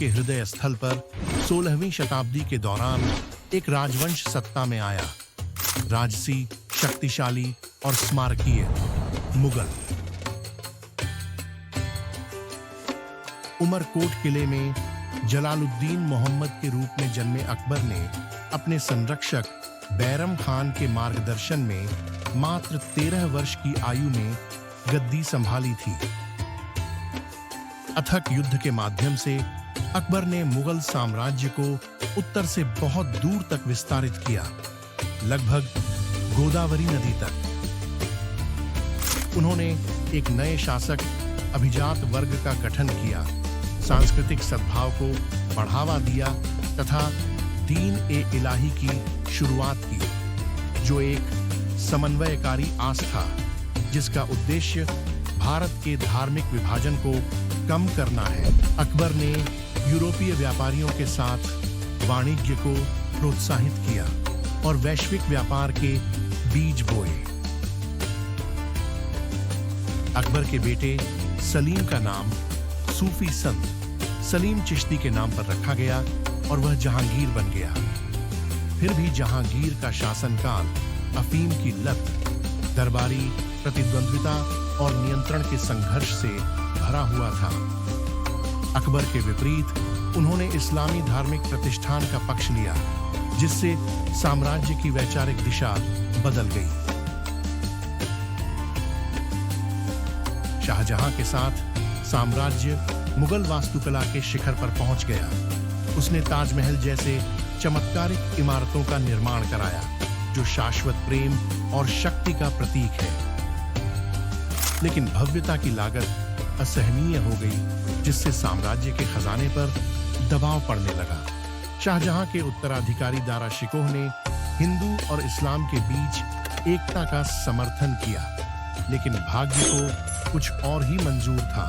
के हृदय स्थल पर 16वीं शताब्दी के दौरान एक राजवंश सत्ता में आया। राजसी, शक्तिशाली और स्मारकीय मुगल। उमरकोट किले में जलालुद्दीन मोहम्मद के रूप में जन्मे अकबर ने अपने संरक्षक बैरम खान के मार्गदर्शन में मात्र 13 वर्ष की आयु में गद्दी संभाली थी। अथक युद्ध के माध्यम से अकबर ने मुगल साम्राज्य को उत्तर से बहुत दूर तक विस्तारित किया, लगभग गोदावरी नदी तक। उन्होंने एक नए शासक अभिजात वर्ग का गठन किया, सांस्कृतिक सद्भाव को बढ़ावा दिया तथा दीन-ए-इलाही की शुरुआत की, जो एक समन्वयकारी आस्था जिसका उद्देश्य भारत के धार्मिक विभाजन को कम करना है। अकबर ने यूरोपीय व्यापारियों के साथ वाणिज्य को प्रोत्साहित किया और वैश्विक व्यापार के बीज बोए। अकबर के बेटे सलीम का नाम सूफी संत सलीम चिश्ती के नाम पर रखा गया और वह जहांगीर बन गया। फिर भी जहांगीर का शासनकाल अफीम की लत, दरबारी प्रतिद्वंद्विता और नियंत्रण के संघर्ष से भरा हुआ था। अकबर के विपरीत उन्होंने इस्लामी धार्मिक प्रतिष्ठान का पक्ष लिया, जिससे साम्राज्य की वैचारिक दिशा बदल गई। शाहजहां के साथ साम्राज्य मुगल वास्तुकला के शिखर पर पहुंच गया। उसने ताजमहल जैसे चमत्कारिक इमारतों का निर्माण कराया, जो शाश्वत प्रेम और शक्ति का प्रतीक है। लेकिन भव्यता की लागत असहनीय हो गई, जिससे साम्राज्य के खजाने पर दबाव पड़ने लगा। शाहजहां के उत्तराधिकारी दारा शिकोह ने हिंदू और इस्लाम के बीच एकता का समर्थन किया, लेकिन भाग्य को कुछ और ही मंजूर था।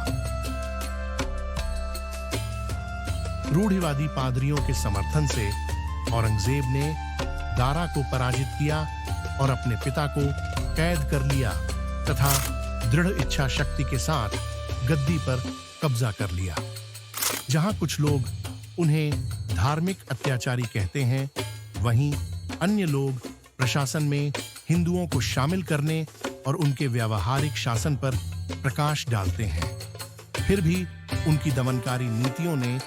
रूढ़िवादी पादरियों के समर्थन से औरंगजेब ने दारा को पराजित किया और अपने पिता को कैद कर लिया तथा दृढ़ इच्छा शक्ति के साथ गद्दी पर कब्जा कर लिया। जहां कुछ लोग उन्हें धार्मिक अत्याचारी कहते हैं, वहीं अन्य लोग प्रशासन में हिंदुओं को शामिल करने और उनके व्यावहारिक शासन पर प्रकाश डालते हैं। फिर भी उनकी दमनकारी नीतियों ने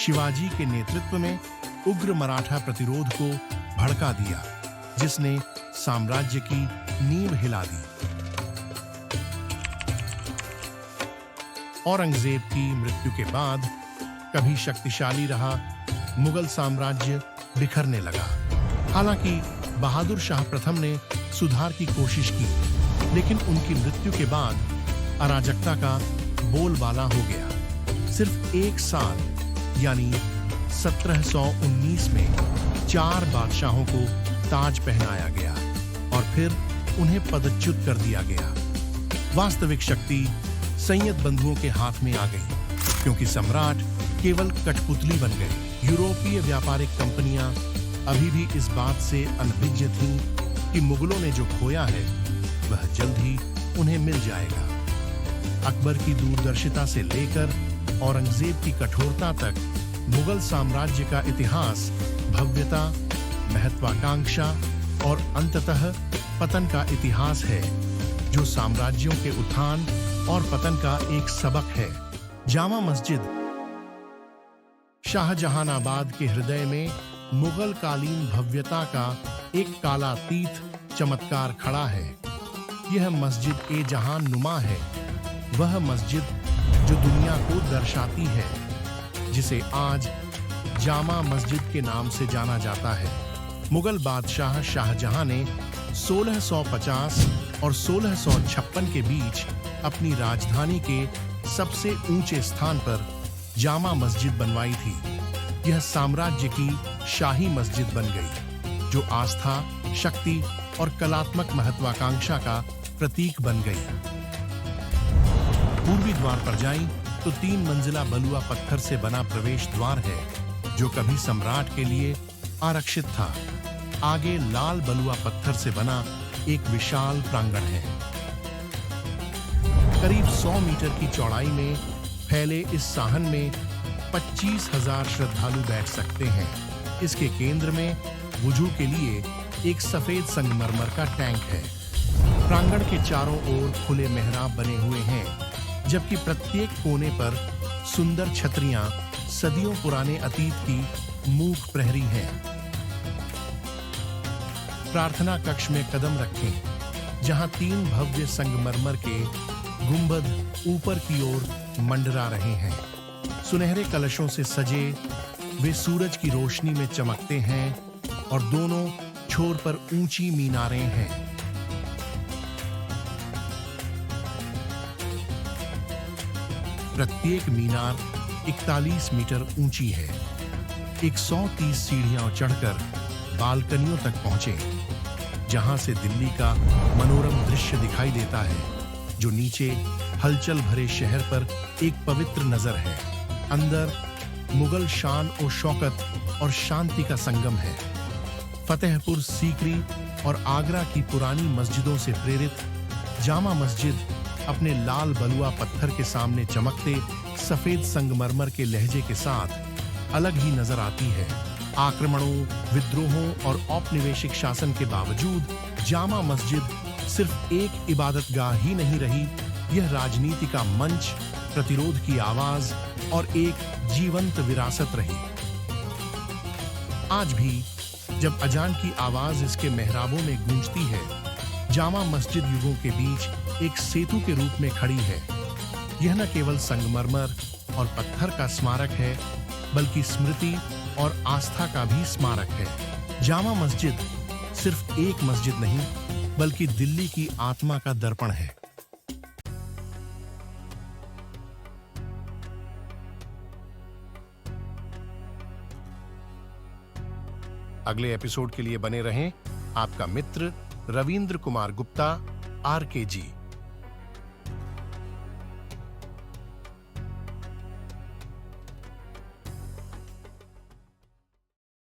शिवाजी के नेतृत्व में उग्र मराठा प्रतिरोध को भड़का दिया, जिसने साम्राज्य की नींव हिला दी। औरंगजेब की मृत्यु के बाद कभी शक्तिशाली रहा मुगल साम्राज्य बिखरने लगा। हालांकि बहादुर शाह प्रथम ने सुधार की कोशिश की, लेकिन उनकी मृत्यु के बाद अराजकता का बोलबाला हो गया। सिर्फ एक साल यानी 1719 में 4 बादशाहों को ताज पहनाया गया और फिर उन्हें पदच्युत कर दिया गया। वास्तविक शक्ति संयत बंधुओं के हाथ में आ गई, क्योंकि सम्राट केवल कठपुतली बन गए। यूरोपीय व्यापारिक कंपनियां अभी भी इस बात से अनभिज्ञ थीं कि मुगलों ने जो खोया है वह जल्द ही उन्हें मिल जाएगा। अकबर की दूरदर्शिता से लेकर औरंगजेब की कठोरता तक मुगल साम्राज्य का इतिहास भव्यता, महत्वाकांक्षा और अंततः पतन का इतिहास है, जो साम्राज्यों के उत्थान और पतन का एक सबक है। जामा मस्जिद शाहजहानाबाद के हृदय में मुगल कालीन भव्यता का एक कालातीत चमत्कार खड़ा है। यह मस्जिद ए जहां नुमा है, वह मस्जिद जो दुनिया को दर्शाती है, जिसे आज जामा मस्जिद के नाम से जाना जाता है। मुगल बादशाह शाहजहां ने 1650 और 1656 के बीच अपनी राजधानी के सबसे ऊंचे स्थान पर जामा मस्जिद बनवाई थी। यह साम्राज्य की शाही मस्जिद बन गई, जो आस्था, शक्ति और कलात्मक महत्वाकांक्षा का प्रतीक बन गई। पूर्वी द्वार पर जाएं तो 3 मंजिला बलुआ पत्थर से बना प्रवेश द्वार है, जो कभी सम्राट के लिए आरक्षित था। आगे लाल बलुआ पत्थर से बना एक विशाल प्रांगण है। करीब 100 मीटर की चौड़ाई में फैले इस साहन में 25,000 श्रद्धालु बैठ सकते हैं। इसके केंद्र में वुजू के लिए एक सफेद संगमरमर का टैंक है। प्रांगण के चारों ओर खुले मेहराब बने हुए हैं, जबकि प्रत्येक कोने पर सुंदर छतरियां सदियों पुराने अतीत की मूक प्रहरी हैं। प्रार्थना कक्ष में कदम रखें, जहां 3 भव्य संगमरमर के गुंबद ऊपर की ओर मंडरा रहे हैं। सुनहरे कलशों से सजे वे सूरज की रोशनी में चमकते हैं और दोनों छोर पर ऊंची मीनारें हैं। प्रत्येक मीनार 41 मीटर ऊंची है। 130 सीढ़ियां चढ़कर बालकनियों तक पहुंचे, जहां से दिल्ली का मनोरम दृश्य दिखाई देता है, जो नीचे हलचल भरे शहर पर एक पवित्र नजर है। अंदर मुगल शान और शौकत और शांति का संगम है। फतेहपुर सीकरी और आगरा की पुरानी मस्जिदों से प्रेरित जामा मस्जिद अपने लाल बलुआ पत्थर के सामने चमकते सफेद संगमरमर के लहजे के साथ अलग ही नजर आती है। आक्रमणों, विद्रोहों और औपनिवेशिक शासन के बावजूद जामा मस्जिद सिर्फ एक इबादतगाह ही नहीं रही, यह राजनीति का मंच, प्रतिरोध की आवाज और एक जीवंत विरासत रही। आज भी जब अजान की आवाज इसके मेहराबों में गूंजती है, जामा मस्जिद युगों के बीच एक सेतु के रूप में खड़ी है। यह न केवल संगमरमर और पत्थर का स्मारक है, बल्कि स्मृति और आस्था का भी स्मारक है। जामा मस्जिद सिर्फ एक मस्जिद नहीं, बल्कि दिल्ली की आत्मा का दर्पण है। अगले एपिसोड के लिए बने रहें आपका मित्र रविंद्र कुमार गुप्ता, RKG।